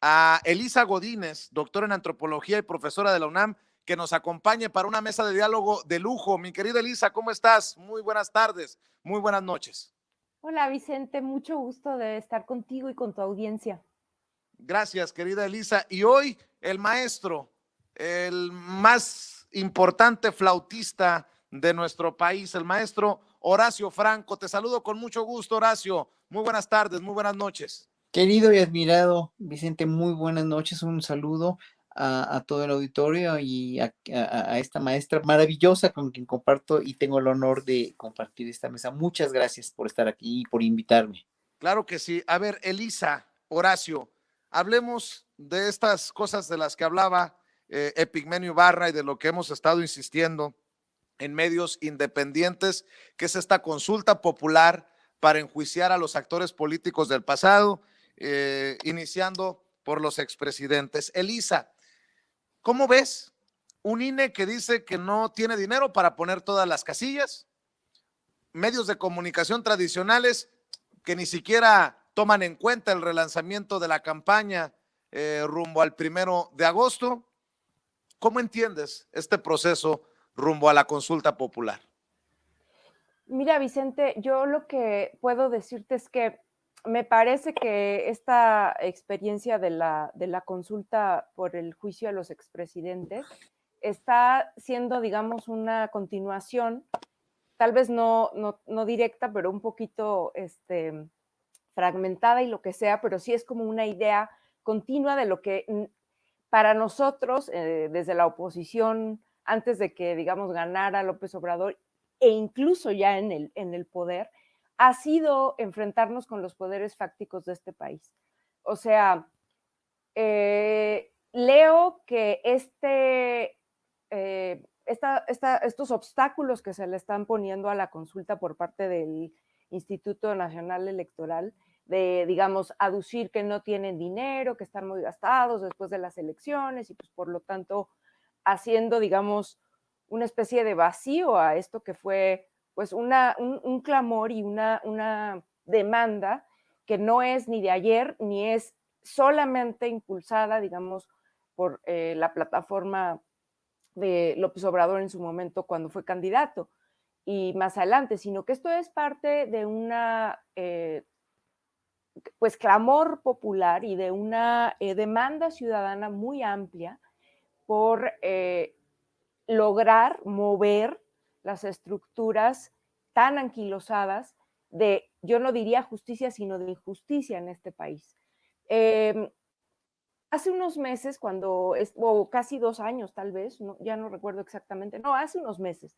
a Elisa Godínez, doctora en antropología y profesora de la UNAM, que nos acompañe para una mesa de diálogo de lujo. Mi querida Elisa, ¿cómo estás? Muy buenas tardes, muy buenas noches. Hola Vicente, mucho gusto de estar contigo y con tu audiencia. Gracias, querida Elisa. Y hoy el maestro, el más importante flautista de nuestro país, el maestro Horacio Franco. Te saludo con mucho gusto, Horacio. Muy buenas tardes, muy buenas noches. Querido y admirado Vicente, muy buenas noches. Un saludo a todo el auditorio y a esta maestra maravillosa con quien comparto y tengo el honor de compartir esta mesa. Muchas gracias por estar aquí y por invitarme. Claro que sí. A ver, Elisa, Horacio, hablemos de estas cosas de las que hablaba Epigmenio Ibarra y de lo que hemos estado insistiendo en medios independientes, que es esta consulta popular para enjuiciar a los actores políticos del pasado, iniciando por los expresidentes. Elisa, ¿cómo ves un INE que dice que no tiene dinero para poner todas las casillas? Medios de comunicación tradicionales que ni siquiera toman en cuenta el relanzamiento de la campaña rumbo al 1 de agosto. ¿Cómo entiendes este proceso rumbo a la consulta popular? Mira, Vicente, yo lo que puedo decirte es que me parece que esta experiencia de la consulta por el juicio a los expresidentes está siendo, digamos, una continuación, tal vez no directa, pero un poquito fragmentada y lo que sea, pero sí es como una idea continua de lo que para nosotros, desde la oposición, antes de que, digamos, ganara López Obrador, e incluso ya en el poder, ha sido enfrentarnos con los poderes fácticos de este país. O sea, leo que estos obstáculos que se le están poniendo a la consulta por parte del Instituto Nacional Electoral, de, digamos, aducir que no tienen dinero, que están muy gastados después de las elecciones y pues por lo tanto haciendo, digamos, una especie de vacío a esto que fue pues un clamor y una demanda que no es ni de ayer ni es solamente impulsada, digamos, por la plataforma de López Obrador en su momento cuando fue candidato y más adelante, sino que esto es parte de una pues clamor popular y de una demanda ciudadana muy amplia por lograr mover las estructuras tan anquilosadas de, yo no diría justicia, sino de injusticia en este país. Hace unos meses, o casi 2 años tal vez, no, ya no recuerdo exactamente, no, hace unos meses,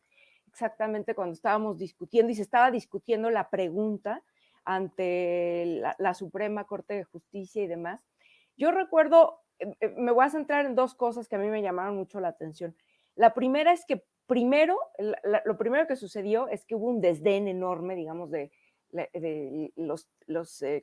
exactamente cuando estábamos discutiendo y se estaba discutiendo la pregunta ante la Suprema Corte de Justicia y demás, yo recuerdo, me voy a centrar en dos cosas que a mí me llamaron mucho la atención. La primera es que lo primero que sucedió es que hubo un desdén enorme, digamos, de los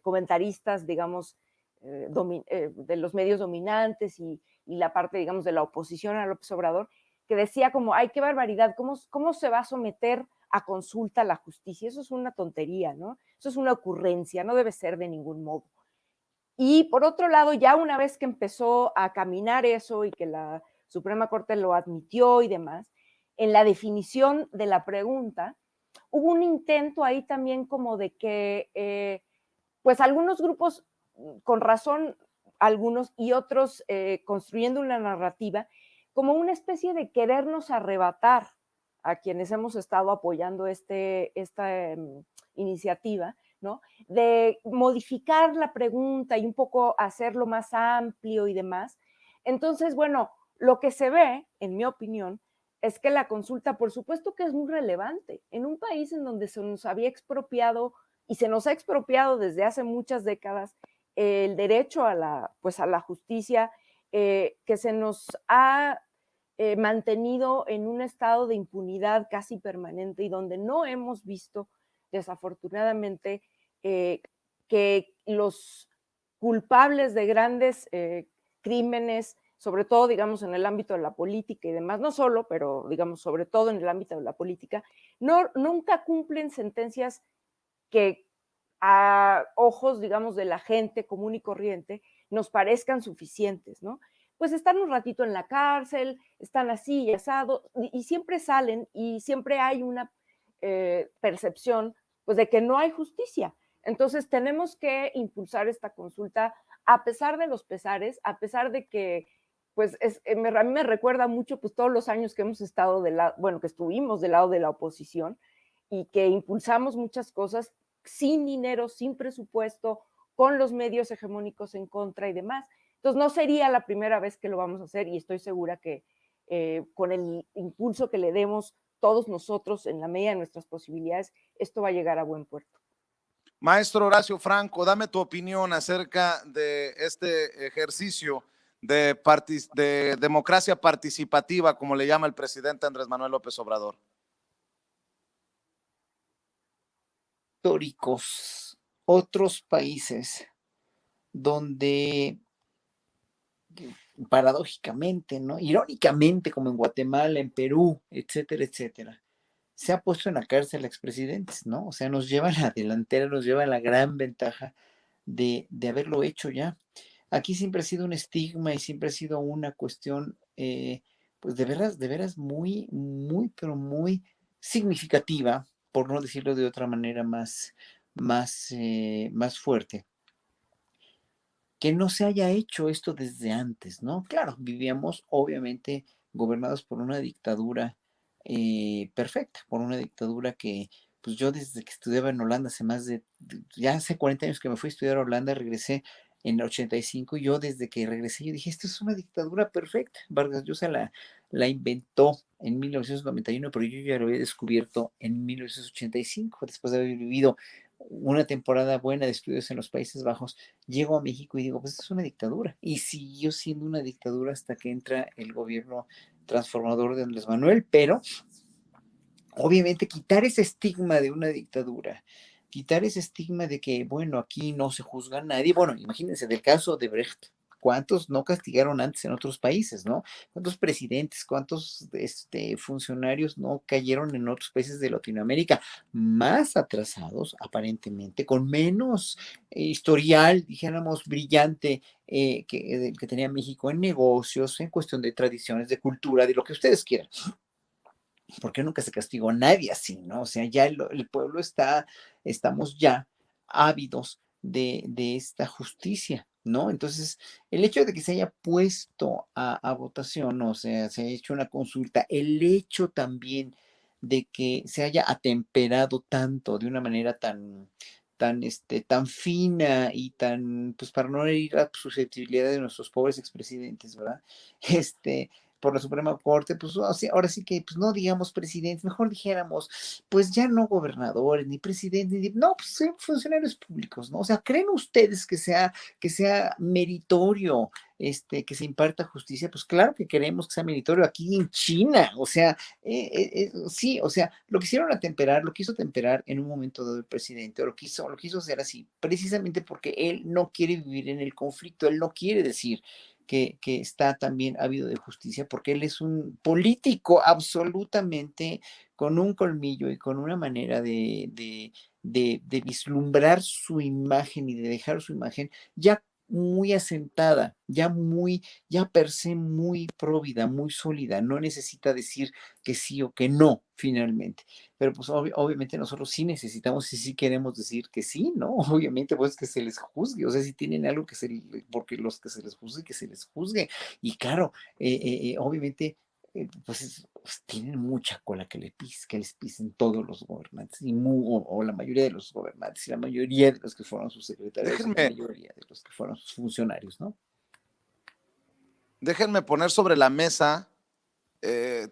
comentaristas, digamos, de los medios dominantes y la parte, digamos, de la oposición a López Obrador, que decía como, ay, qué barbaridad, ¿cómo se va a someter a consulta a la justicia? Eso es una tontería, ¿no? Eso es una ocurrencia, no debe ser de ningún modo. Y por otro lado, ya una vez que empezó a caminar eso y que la Suprema Corte lo admitió y demás, en la definición de la pregunta, hubo un intento ahí también como de que, pues algunos grupos, con razón, algunos y otros construyendo una narrativa, como una especie de querernos arrebatar a quienes hemos estado apoyando esta iniciativa, ¿no? De modificar la pregunta y un poco hacerlo más amplio y demás. Entonces, bueno, lo que se ve, en mi opinión, es que la consulta, por supuesto que es muy relevante. En un país en donde se nos había expropiado y se nos ha expropiado desde hace muchas décadas el derecho a pues a la justicia, que se nos ha mantenido en un estado de impunidad casi permanente y donde no hemos visto, desafortunadamente, que los culpables de grandes crímenes, sobre todo, digamos, en el ámbito de la política y demás, no solo, pero, digamos, sobre todo en el ámbito de la política, nunca cumplen sentencias que a ojos, digamos, de la gente común y corriente, nos parezcan suficientes, ¿no? Pues están un ratito en la cárcel, están así y asado, y siempre salen y siempre hay una percepción pues de que no hay justicia. Entonces tenemos que impulsar esta consulta a pesar de los pesares, a pesar de que pues a mí me recuerda mucho pues todos los años que hemos estado que estuvimos del lado de la oposición y que impulsamos muchas cosas sin dinero, sin presupuesto, con los medios hegemónicos en contra y demás. Entonces no sería la primera vez que lo vamos a hacer y estoy segura que con el impulso que le demos todos nosotros en la medida de nuestras posibilidades, esto va a llegar a buen puerto. Maestro Horacio Franco, dame tu opinión acerca de este ejercicio de democracia participativa, como le llama el presidente Andrés Manuel López Obrador. Históricos, otros países donde paradójicamente, ¿no? Irónicamente, como en Guatemala, en Perú, etcétera, etcétera, se ha puesto en la cárcel a expresidentes, ¿no? O sea, nos lleva a la delantera, nos lleva a la gran ventaja de haberlo hecho ya. Aquí siempre ha sido un estigma y siempre ha sido una cuestión, pues de veras muy, muy, pero muy significativa, por no decirlo de otra manera más fuerte, que no se haya hecho esto desde antes, ¿no? Claro, vivíamos obviamente gobernados por una dictadura perfecta, por una dictadura que, pues yo desde que estudiaba en Holanda, ya hace 40 años que me fui a estudiar a Holanda, regresé en el 85, y yo desde que regresé, yo dije, esto es una dictadura perfecta. Vargas Llosa la inventó en 1991, pero yo ya lo había descubierto en 1985, después de haber vivido una temporada buena de estudios en los Países Bajos. Llego a México y digo, pues es una dictadura. Y siguió siendo una dictadura hasta que entra el gobierno transformador de Andrés Manuel, pero obviamente quitar ese estigma de una dictadura, quitar ese estigma de que, bueno, aquí no se juzga a nadie. Bueno, imagínense del caso de Brecht. ¿Cuántos no castigaron antes en otros países, no? ¿Cuántos presidentes, cuántos funcionarios no cayeron en otros países de Latinoamérica más atrasados, aparentemente, con menos historial, dijéramos, brillante que tenía México en negocios, en cuestión de tradiciones, de cultura, de lo que ustedes quieran? ¿Por qué nunca se castigó a nadie así, no? O sea, ya el pueblo estamos ya ávidos de esta justicia, ¿no? Entonces, el hecho de que se haya puesto a votación, o sea, se haya hecho una consulta, el hecho también de que se haya atemperado tanto de una manera tan fina y tan, pues para no herir la susceptibilidad de nuestros pobres expresidentes, ¿verdad? Por la Suprema Corte, pues o sea, ahora sí que, pues no digamos presidentes, mejor dijéramos, pues ya no gobernadores, ni presidentes, no, pues funcionarios públicos, ¿no? O sea, ¿creen ustedes que sea meritorio que se imparta justicia? Pues claro que queremos que sea meritorio aquí en China, o sea, sí, o sea, lo quiso temperar en un momento dado el presidente, o lo quiso hacer así, precisamente porque él no quiere vivir en el conflicto, él no quiere decir que está también ávido de justicia, porque él es un político absolutamente con un colmillo y con una manera de vislumbrar su imagen y de dejar su imagen ya muy asentada, ya per se muy próvida, muy sólida, no necesita decir que sí o que no, finalmente. Pero pues obviamente nosotros sí necesitamos y sí queremos decir que sí, ¿no? Obviamente pues que se les juzgue, o sea, si tienen algo porque los que se les juzgue, que se les juzgue. Y claro, obviamente pues tienen mucha cola que les pisen todos los gobernantes, o la mayoría de los gobernantes, y la mayoría de los que fueron sus secretarios, y la mayoría de los que fueron sus funcionarios, ¿no? Déjenme poner sobre la mesa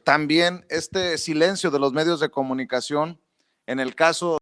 también este silencio de los medios de comunicación en el caso